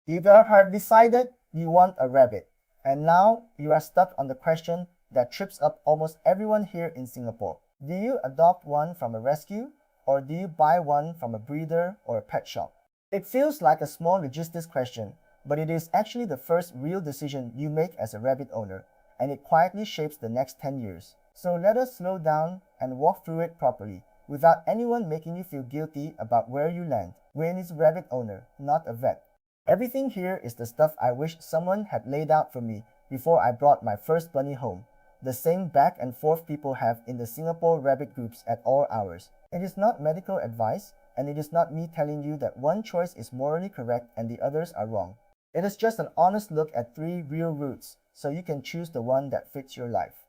You have decided you want a rabbit, and now you are stuck on the question that trips up almost everyone here in Singapore. Do you adopt one from a rescue, or do you buy one from a breeder or a pet shop? It feels like a small logistics question, but it is actually the first real decision you make as a rabbit owner, and it quietly shapes the next 10 years. So let us slow down and walk through it properly, without anyone making you feel guilty about where you land. Wayne is a rabbit owner, not a vet. Everything here is the stuff I wish someone had laid out for me before I brought my first bunny home. The same back and forth people have in the Singapore rabbit groups at all hours. It is not medical advice, and it is not me telling you that one choice is morally correct and the others are wrong. It is just an honest look at three real routes, so you can choose the one that fits your life.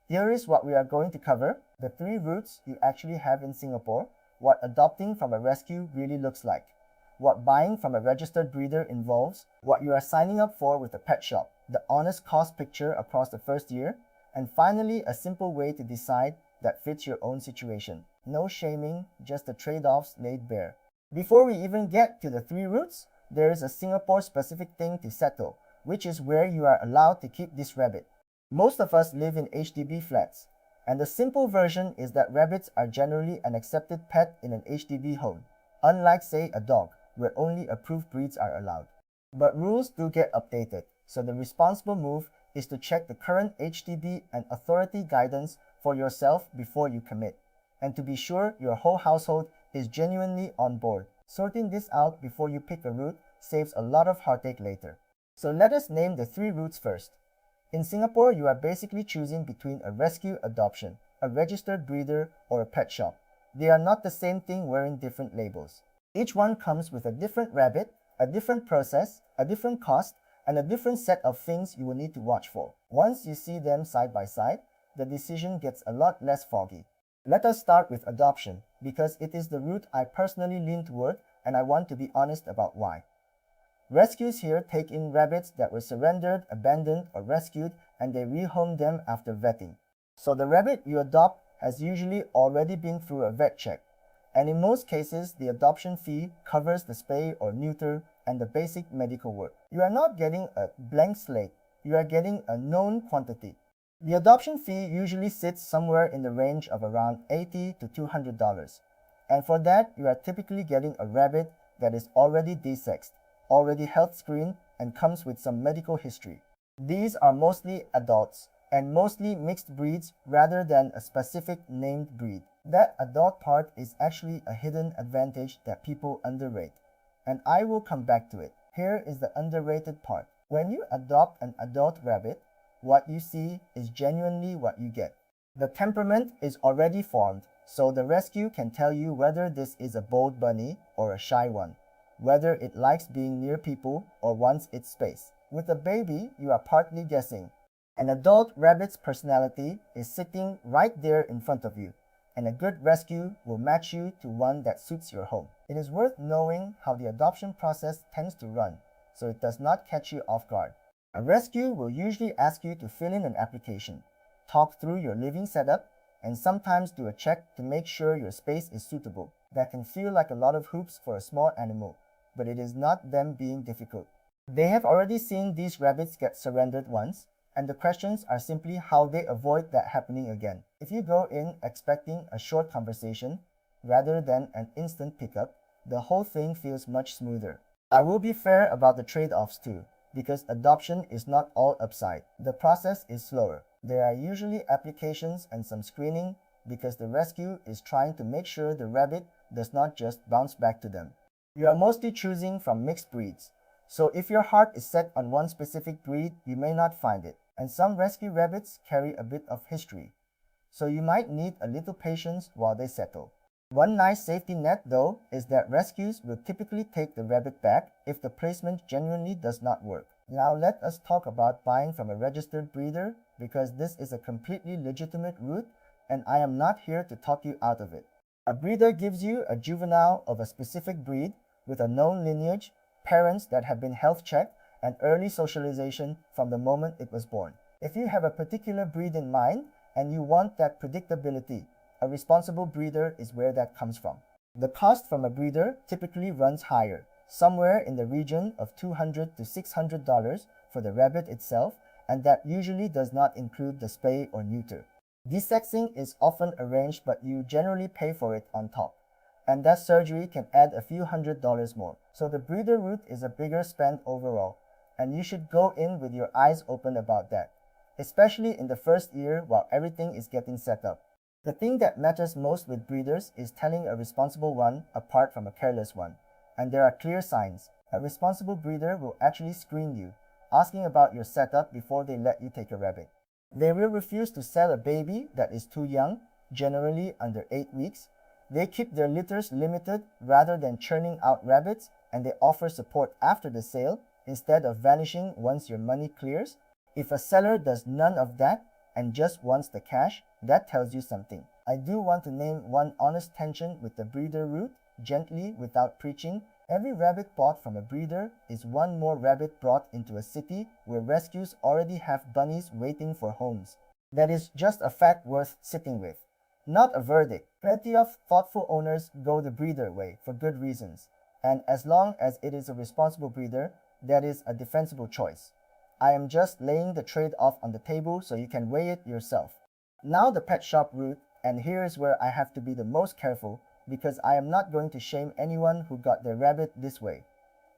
Here is what we are going to cover: the three routes you actually have in Singapore, what adopting from a rescue really looks like, what buying from a registered breeder involves, what you are signing up for with a pet shop, the honest cost picture across the first year, and finally a simple way to decide that fits your own situation. No shaming, just the trade-offs laid bare. Before we even get to the three routes, there is a Singapore-specific thing to settle, which is where you are allowed to keep this rabbit. Most of us live in HDB flats, and the simple version is that rabbits are generally an accepted pet in an HDB home, unlike say a dog, where only approved breeds are allowed. But rules do get updated, so the responsible move is to check the current HDB and authority guidance for yourself before you commit, and to be sure your whole household is genuinely on board. Sorting this out before you pick a route saves a lot of heartache later. So let us name the three routes first. In Singapore, you are basically choosing between a rescue adoption, a registered breeder, or a pet shop. They are not the same thing wearing different labels. Each one comes with a different rabbit, a different process, a different cost, and a different set of things you will need to watch for. Once you see them side by side, the decision gets a lot less foggy. Let us start with adoption, because it is the route I personally lean toward, and I want to be honest about why. Rescues here take in rabbits that were surrendered, abandoned, or rescued, and they rehome them after vetting. So the rabbit you adopt has usually already been through a vet check, and in most cases the adoption fee covers the spay or neuter and the basic medical work. You are not getting a blank slate, you are getting a known quantity. The adoption fee usually sits somewhere in the range of around $80 to $200, and for that you are typically getting a rabbit that is already desexed, already health screened, and comes with some medical history. These are mostly adults, and mostly mixed breeds rather than a specific named breed. That adult part is actually a hidden advantage that people underrate, and I will come back to it. Here is the underrated part. When you adopt an adult rabbit, what you see is genuinely what you get. The temperament is already formed, so the rescue can tell you whether this is a bold bunny or a shy one, whether it likes being near people or wants its space. With a baby, you are partly guessing. An adult rabbit's personality is sitting right there in front of you, and a good rescue will match you to one that suits your home. It is worth knowing how the adoption process tends to run, so it does not catch you off guard. A rescue will usually ask you to fill in an application, talk through your living setup, and sometimes do a check to make sure your space is suitable. That can feel like a lot of hoops for a small animal, but it is not them being difficult. They have already seen these rabbits get surrendered once, and the questions are simply how they avoid that happening again. If you go in expecting a short conversation rather than an instant pickup, the whole thing feels much smoother. I will be fair about the trade-offs too, because adoption is not all upside. The process is slower. There are usually applications and some screening because the rescue is trying to make sure the rabbit does not just bounce back to them. You are mostly choosing from mixed breeds, so if your heart is set on one specific breed, you may not find it. And some rescue rabbits carry a bit of history, so you might need a little patience while they settle. One nice safety net though is that rescues will typically take the rabbit back if the placement genuinely does not work. Now let us talk about buying from a registered breeder, because this is a completely legitimate route and I am not here to talk you out of it. A breeder gives you a juvenile of a specific breed with a known lineage, parents that have been health checked, and early socialization from the moment it was born. If you have a particular breed in mind and you want that predictability, a responsible breeder is where that comes from. The cost from a breeder typically runs higher, somewhere in the region of $200 to $600 for the rabbit itself, and that usually does not include the spay or neuter. Desexing is often arranged, but you generally pay for it on top, and that surgery can add a few $100s more. So the breeder route is a bigger spend overall, and you should go in with your eyes open about that, especially in the first year while everything is getting set up. The thing that matters most with breeders is telling a responsible one apart from a careless one, and there are clear signs. A responsible breeder will actually screen you, asking about your setup before they let you take a rabbit. They will refuse to sell a baby that is too young, generally under 8 weeks. They keep their litters limited rather than churning out rabbits, and they offer support after the sale instead of vanishing once your money clears. If a seller does none of that and just wants the cash, that tells you something. I do want to name one honest tension with the breeder route, gently without preaching. Every rabbit bought from a breeder is one more rabbit brought into a city where rescues already have bunnies waiting for homes. That is just a fact worth sitting with, not a verdict. Plenty of thoughtful owners go the breeder way for good reasons, and as long as it is a responsible breeder, that is a defensible choice. I am just laying the trade-off on the table so you can weigh it yourself. Now the pet shop route, and here is where I have to be the most careful, because I am not going to shame anyone who got their rabbit this way.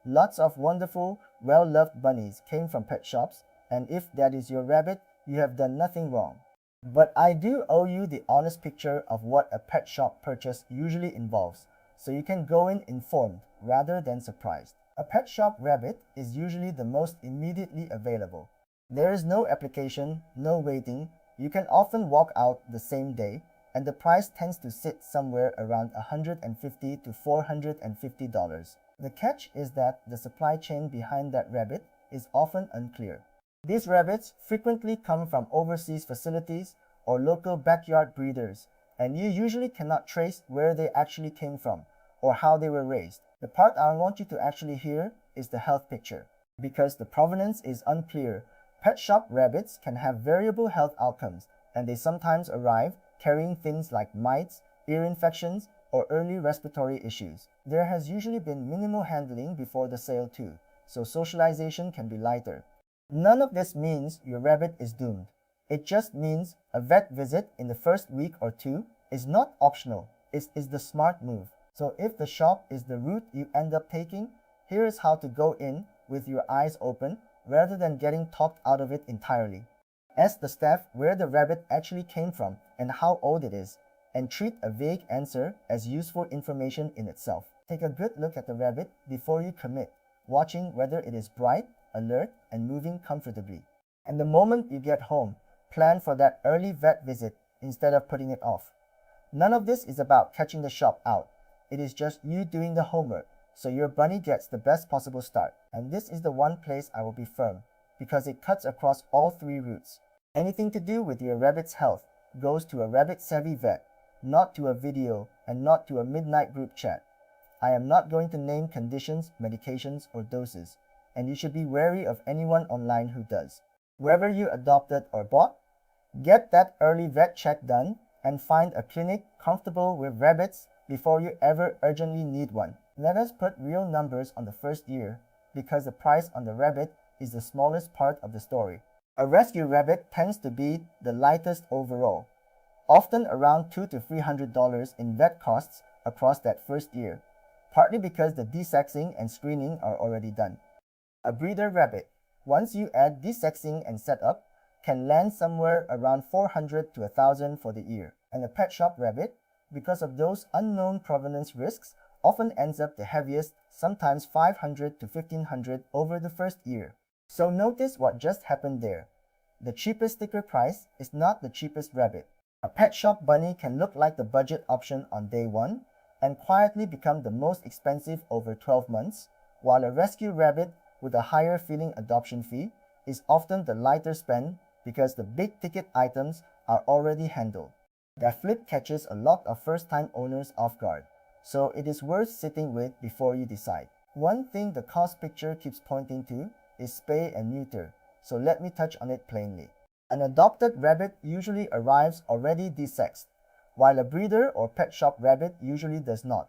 Lots of wonderful, well-loved bunnies came from pet shops, and if that is your rabbit, you have done nothing wrong. But I do owe you the honest picture of what a pet shop purchase usually involves, so you can go in informed rather than surprised. A pet shop rabbit is usually the most immediately available. There is no application, no waiting. You can often walk out the same day, and the price tends to sit somewhere around $150 to $450. The catch is that the supply chain behind that rabbit is often unclear. These rabbits frequently come from overseas facilities or local backyard breeders, and you usually cannot trace where they actually came from or how they were raised. The part I want you to actually hear is the health picture. Because the provenance is unclear, pet shop rabbits can have variable health outcomes, and they sometimes arrive carrying things like mites, ear infections, or early respiratory issues. There has usually been minimal handling before the sale too, so socialization can be lighter. None of this means your rabbit is doomed. It just means a vet visit in the first week or two is not optional. It is the smart move. So if the shop is the route you end up taking, here is how to go in with your eyes open rather than getting talked out of it entirely. Ask the staff where the rabbit actually came from and how old it is, and treat a vague answer as useful information in itself. Take a good look at the rabbit before you commit, watching whether it is bright, alert, and moving comfortably. And the moment you get home, plan for that early vet visit instead of putting it off. None of this is about catching the shop out. It is just you doing the homework, so your bunny gets the best possible start. And this is the one place I will be firm, because it cuts across all three routes. Anything to do with your rabbit's health goes to a rabbit-savvy vet, not to a video and not to a midnight group chat. I am not going to name conditions, medications, or doses, and you should be wary of anyone online who does. Wherever you adopted or bought, get that early vet check done and find a clinic comfortable with rabbits before you ever urgently need one. Let us put real numbers on the first year, because the price on the rabbit is the smallest part of the story. A rescue rabbit tends to be the lightest overall, often around $200 to $300 in vet costs across that first year, partly because the desexing and screening are already done. A breeder rabbit, once you add desexing and setup, can land somewhere around $400 to $1,000 for the year, and a pet shop rabbit, because of those unknown provenance risks, often ends up the heaviest, sometimes $500 to $1,500 over the first year. So notice what just happened there. The cheapest sticker price is not the cheapest rabbit. A pet shop bunny can look like the budget option on day one and quietly become the most expensive over 12 months, while a rescue rabbit with a higher feeling adoption fee is often the lighter spend because the big ticket items are already handled. That flip catches a lot of first-time owners off guard, so it is worth sitting with before you decide. One thing the cost picture keeps pointing to is spay and neuter, so let me touch on it plainly. An adopted rabbit usually arrives already desexed, while a breeder or pet shop rabbit usually does not.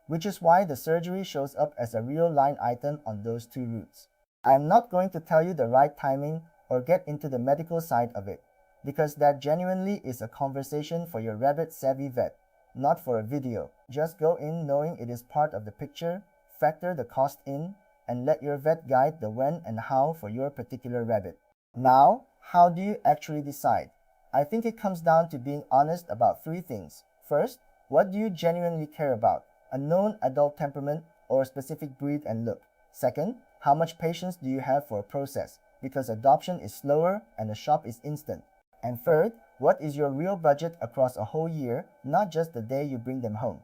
which is why the surgery shows up as a real line item on those two routes. I am not going to tell you the right timing or get into the medical side of it, because that genuinely is a conversation for your rabbit-savvy vet, not for a video. Just go in knowing it is part of the picture, factor the cost in, and let your vet guide the when and how for your particular rabbit. Now, how do you actually decide? I think it comes down to being honest about three things. First, what do you genuinely care about? A known adult temperament or a specific breed and look? Second, how much patience do you have for a process? Because adoption is slower and the shop is instant. And third, what is your real budget across a whole year, not just the day you bring them home?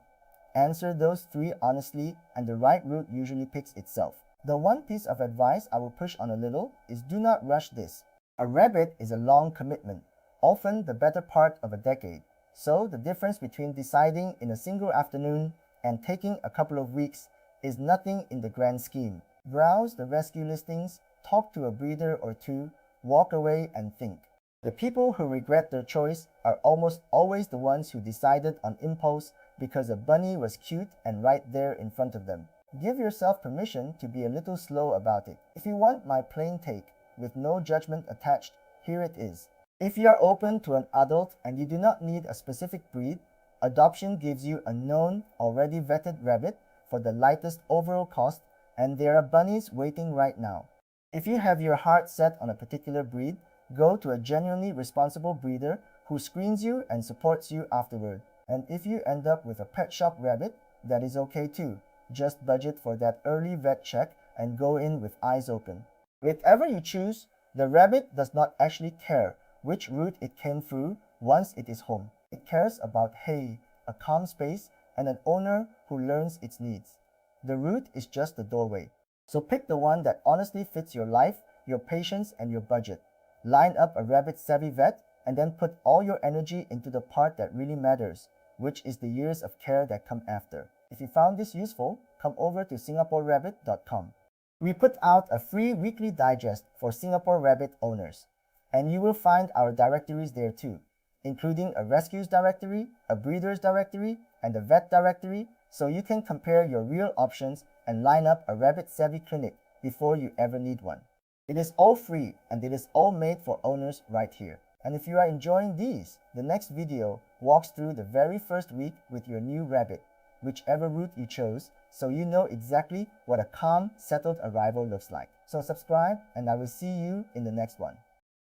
Answer those three honestly and the right route usually picks itself. The one piece of advice I will push on a little is do not rush this. A rabbit is a long commitment, often the better part of a decade. So the difference between deciding in a single afternoon and taking a couple of weeks is nothing in the grand scheme. Browse the rescue listings, talk to a breeder or two, walk away and think. The people who regret their choice are almost always the ones who decided on impulse because a bunny was cute and right there in front of them. Give yourself permission to be a little slow about it. If you want my plain take, with no judgment attached, here it is. If you are open to an adult and you do not need a specific breed, adoption gives you a known, already vetted rabbit for the lightest overall cost, and there are bunnies waiting right now. If you have your heart set on a particular breed, go to a genuinely responsible breeder who screens you and supports you afterward. And if you end up with a pet shop rabbit, that is okay too. Just budget for that early vet check and go in with eyes open. Whichever you choose, the rabbit does not actually care which route it came through once it is home. It cares about hay, a calm space, and an owner who learns its needs. The route is just the doorway. So pick the one that honestly fits your life, your patience, and your budget. Line up a rabbit-savvy vet and then put all your energy into the part that really matters, which is the years of care that come after. If you found this useful, come over to singaporerabbit.com. We put out a free weekly digest for Singapore Rabbit owners, and you will find our directories there too, including a rescues directory, a breeders directory, and a vet directory, so you can compare your real options and line up a rabbit-savvy clinic before you ever need one. It is all free and it is all made for owners right here. And if you are enjoying these, the next video walks through the very first week with your new rabbit, whichever route you chose, so you know exactly what a calm, settled arrival looks like. So subscribe and I will see you in the next one.